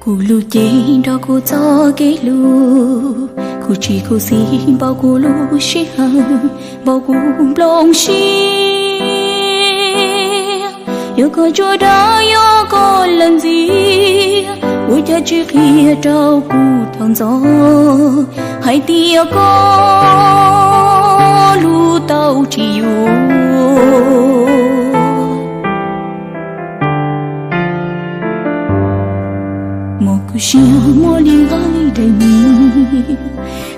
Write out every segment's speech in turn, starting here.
Cô lu chế đó cô cho cái lu cô chỉ cô xin bao cô lu xí hằng bao cô lòng xí yêu cô cho đó yêu cô lần gì ôi cha chỉ khi trao cô thằng gió hãy tia cô lu tao chỉ yêu cô xia mò liên gái đầy mi,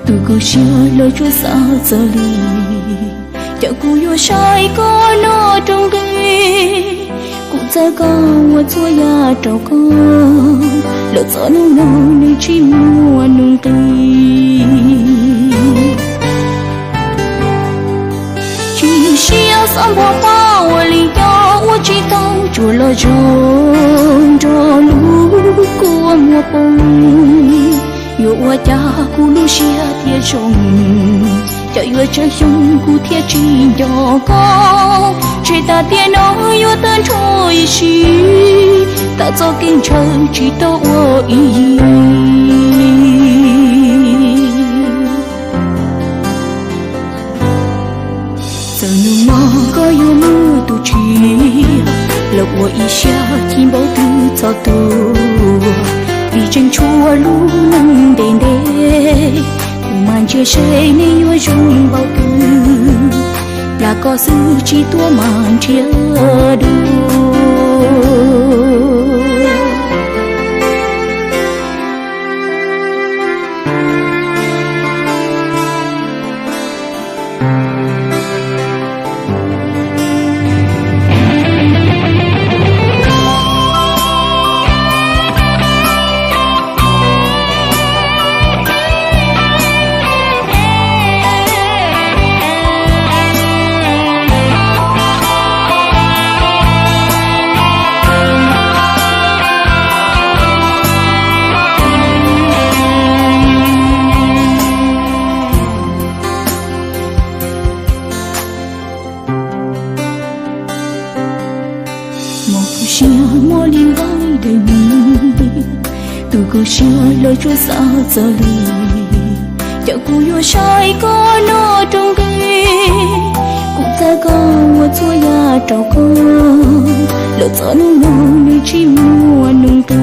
tu cô xia lời chúa xa giờ li, cho cô yêu sai có nó trong cây, cô ra cao chúa ya trâu co, lỡ gió nung nung nơi chỉ mùa nung cây, chỉ xia sắm hoa bao li cho u chỉ tao chúa lo cho lu cô mua bông yêu hoa cha cô lu xia thiệt chồng cho yêu chơi chung cô thiệt chỉ cho con chỉ ta tiền nó yêu tên trôi xí ta cho kinh trời chỉ tao ý giờ nương mơ có yêu mưa tu chi lộc của ý xia chim bao tư cho tu vì chân chúa lu nâng đền đê màn chia sẻ nên yêu chung bao tư là có sự chỉ tua màn chia đôi xia mò liên gái đầy mi, tu cô xia lời chúa xa giờ li, cho cô yêu sai có nó trong cây, cô ta có chúa ya trâu co, lỡ gió nung nung nơi chỉ mùa nung cây,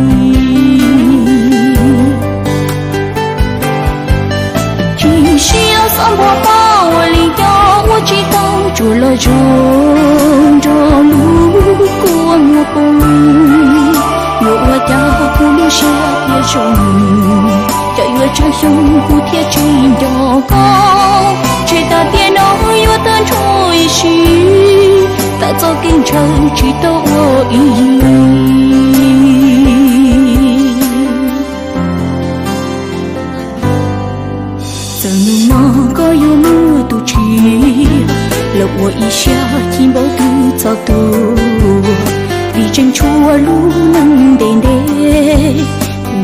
chỉ xia sắm hoa bao li cho u chỉ tao chúa lo cho lu cô mua bông yêu hoa cha cô lu xia thiệt chồng cho yêu chơi chung cô thiệt chỉ cho con chỉ ta tiền nó yêu tên trôi xí ta cho kinh trời chỉ tao ý giờ nương mơ có yêu mưa tu chi lộc của ý xia chim bao tư cho tu vì chân chúa lu nâng đền đê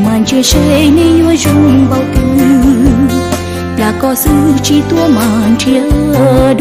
màn chia sẻ nên yêu chung bao tư là có sự chỉ tua màn chia đôi